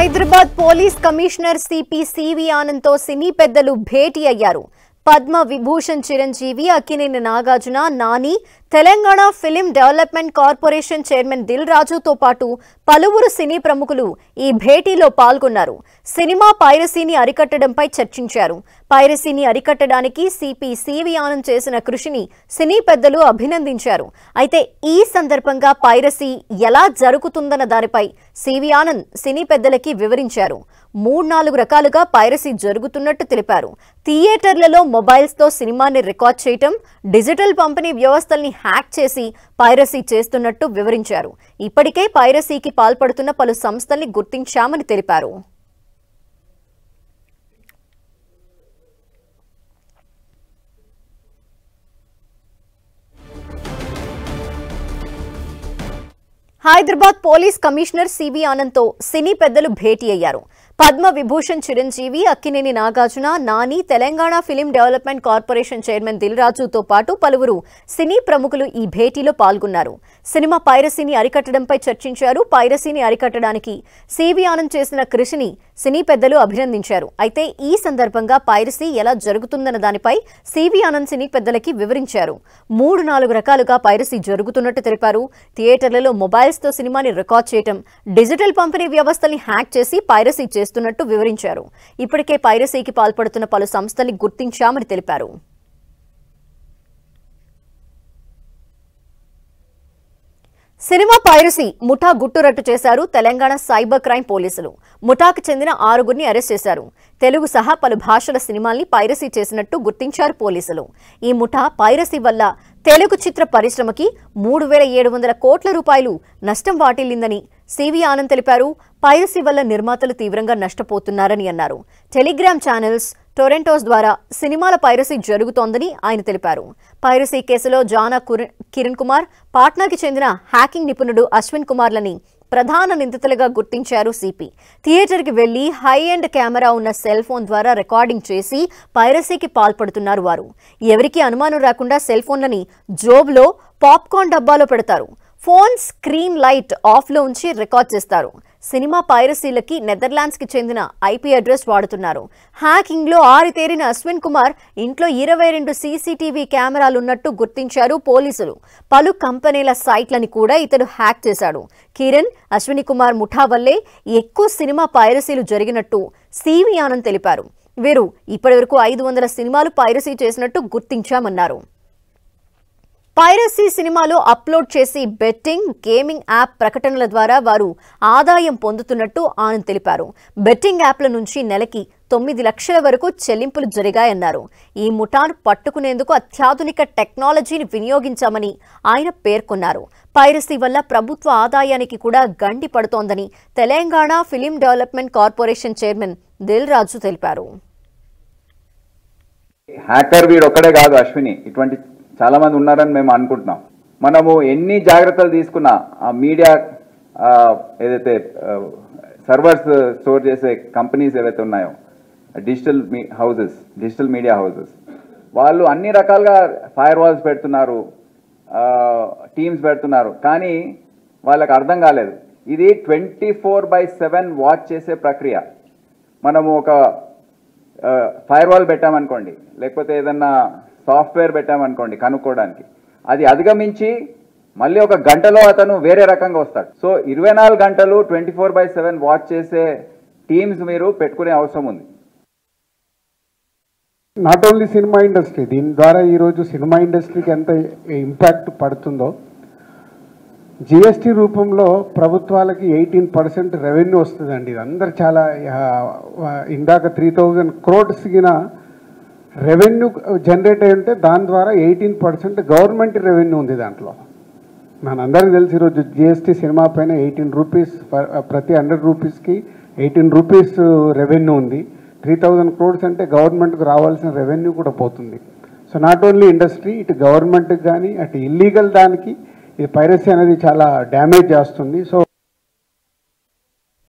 Hyderabad police commissioner CP CV Anand తో cine పెద్దలు భేటీ అయ్యారు. Padma Vibhushan Chiranjeevi, Akkineni Nagarjuna, Nani, Telangana film development corporation chairman Dil రాజుతో పాటు పలువురు సినీ ప్రముఖులు ఈ భేటీలో పాల్గొన్నారు. సినిమా పైరసీని అరికట్టడంపై చర్చించారు. పైరసీని అరికట్టడానికి సిపి సివి ఆనంద్ చేసిన కృషిని సినీ పెద్దలు అభినందించారు. అయితే ఈ సందర్భంగా పైరసీ ఎలా జరుగుతుందన్న దానిపై సివి ఆనంద్ సినీ పెద్దలకి వివరించారు. 3-4 రకాలుగా పైరసీ జరుగుతున్నట్టు తెలిపారు. థియేటర్లలో మొబైల్స్ తో సినిమాని రికార్డ్ చేయటం, డిజిటల్ పంపిణీ వ్యవస్థల్ని హ్యాక్ చేసి పైరసీ చేస్తున్నట్టు వివరించారు. ఇప్పటికే పైరసీకి పాల్పడుతున్న పలు సంస్థల్ని గుర్తించామని తెలిపారు. Hyderabad police commissioner CV Anand తో సినీ పెద్దలు భేటీ అయ్యారు. Padma Vibhushan Chiranjeevi, Akkineni Nagarjuna, Nani, Telangana film development corporation chairman Dil రాజుతో పాటు పలువురు సినీ ప్రముఖులు ఈ భేటీలో పాల్గొన్నారు. సినిమా పైరసీని అరికట్టడంపై చర్చించారు. పైరసీని అరికట్టడానికి సివి ఆనంద్ చేసిన కృషిని సినీ పెద్దలు అభినందించారు. అయితే ఈ సందర్భంగా పైరసీ ఎలా జరుగుతుందన్న దానిపై సివి ఆనంద్ సినీ పెద్దలకి వివరించారు. 3-4 రకాలుగా పైరసీ జరుగుతున్నట్టు తెలిపారు. థియేటర్లలో మొబైల్స్ తో సినిమాని రికార్డ్ చేయటం, డిజిటల్ పంపిణీ వ్యవస్థల్ని హ్యాక్ చేసి పైరసీ చేస్తున్నట్టు వివరించారు. ఇప్పటికే పైరసీకి పాల్పడుతున్న పలు సంస్థల్ని గుర్తించామని తెలిపారు. సినిమా పైరసీ ముఠా గుట్టురట్టు చేశారు తెలంగాణ సైబర్ క్రైమ్ పోలీసులు. ముఠాకు చెందిన 6గురిని అరెస్ట్ చేశారు. తెలుగు సహా పలు భాషల సినిమాల్ని పైరసీ చేసినట్టు గుర్తించారు పోలీసులు. ఈ ముఠా పైరసీ వల్ల తెలుగు చిత్ర పరిశ్రమకి 3,700 కోట్ల రూపాయలు నష్టం వాటిల్లిందని సివి ఆనంద్ తెలిపారు. పైరసీ వల్ల నిర్మాతలు తీవ్రంగా నష్టపోతున్నారని అన్నారు. టెలిగ్రామ్ ఛానల్స్, టొరెంటోస్ ద్వారా సినిమాల పైరసీ జరుగుతోందని ఆయన తెలిపారు. పైరసీ కేసులో జానా కిరణ్ కుమార్, పాట్నాకి చెందిన హ్యాకింగ్ నిపుణుడు అశ్విన్ కుమార్లని ప్రధాన నిందితులుగా గుర్తించారు సిపి. థియేటర్కి వెళ్లి హై ఎండ్ కెమెరా ఉన్న సెల్ ఫోన్ ద్వారా రికార్డింగ్ చేసి పైరసీకి పాల్పడుతున్నారు వారు. ఎవరికీ అనుమానం రాకుండా సెల్ ఫోన్లని జోబులో, పాప్కార్న్ డబ్బాలో పెడతారు. ఫోన్ స్క్రీన్ లైట్ ఆఫ్లో ఉంచి రికార్డ్ చేస్తారు. సినిమా పైరసీలకి నెదర్లాండ్స్ కి చెందిన ఐపీ అడ్రస్ వాడుతున్నారు. హ్యాకింగ్ లో ఆరితేరిన అశ్విన్ కుమార్ ఇంట్లో 22 సీసీటీవీ కెమెరాలున్నట్టు గుర్తించారు పోలీసులు. పలు కంపెనీల సైట్లని కూడా ఇతడు హ్యాక్ చేశాడు. కిరణ్, అశ్విని కుమార్ ముఠా వల్లే ఎక్కువ సినిమా పైరసీలు జరిగినట్టు సివి ఆనంద్ తెలిపారు. వీరు ఇప్పటివరకు 500 సినిమాలు పైరసీ చేసినట్టు గుర్తించామన్నారు. పైరసీ సినిమాలు అప్లోడ్ చేసి బెట్టింగ్, గేమింగ్ యాప్ ప్రకటనల ద్వారా వారు ఆదాయం పొందుతున్నట్టు ఆనంద్ తెలిపారు. బెట్టింగ్ యాప్ల నుంచి నెలకి 9 లక్షల వరకు చెల్లింపులు జరిగాయన్నారు. ఈ ముఠాను పట్టుకునేందుకు అత్యాధునిక టెక్నాలజీని వినియోగించామని ఆయన పేర్కొన్నారు. పైరసీ వల్ల ప్రభుత్వ ఆదాయానికి కూడా గండి పడుతోందని Telangana film development corporation chairman Dil Raju తెలిపారు. హ్యాకర్ వీడు ఒక్కడే కాదు, అశ్విని ఇటువంటి చాలా మంది ఉన్నారని మేము అనుకుంటున్నాం. మనము ఎన్ని జాగ్రత్తలు తీసుకున్నా ఆ మీడియా ఏదైతే సర్వర్స్ స్టోర్ చేసే కంపెనీస్ ఏవైతే ఉన్నాయో, డిజిటల్ మీడియా హౌసెస్, వాళ్ళు అన్ని రకాలుగా ఫైర్ వాల్స్ పెడుతున్నారు, టీమ్స్ పెడుతున్నారు. కానీ వాళ్ళకి అర్థం కాలేదు, ఇది 24/7 వాచ్ చేసే ప్రక్రియ. మనము ఒక ఫైర్ వాల్ పెట్టామనుకోండి, లేకపోతే ఏదన్నా సాఫ్ట్వేర్ పెట్టామనుకోండి కనుక్కోవడానికి, అది అధిగమించి మళ్ళీ ఒక గంటలో అతను వేరే రకంగా వస్తాడు. సో 24 గంటలు 24/7 వాచ్ చేసే టీమ్స్ మీరు పెట్టుకునే అవసరం ఉంది. నాట్ ఓన్లీ సినిమా ఇండస్ట్రీ, దీని ద్వారా ఈరోజు సినిమా ఇండస్ట్రీకి ఎంత ఇంపాక్ట్ పడుతుందో, జిఎస్టీ రూపంలో ప్రభుత్వాలకి 18% రెవెన్యూ వస్తుందండి. ఇది అందరు చాలా ఇందాక 3,000 crores రెవెన్యూ జనరేట్ అయి ఉంటే దాని ద్వారా 18% గవర్నమెంట్ రెవెన్యూ ఉంది. దాంట్లో మనందరికీ తెలిసి ఈరోజు జిఎస్టీ సినిమా పైన 18 రూపీస్, ప్రతి 100 రూపీస్కి 18 రూపీస్ రెవెన్యూ ఉంది. 3,000 crores అంటే గవర్నమెంట్కి రావాల్సిన రెవెన్యూ కూడా పోతుంది. సో నాట్ ఓన్లీ ఇండస్ట్రీ, ఇటు గవర్నమెంట్కి కానీ అటు ఇల్లీగల్ దానికి ఈ పైరసీ అనేది చాలా డ్యామేజ్ చేస్తుంది. సో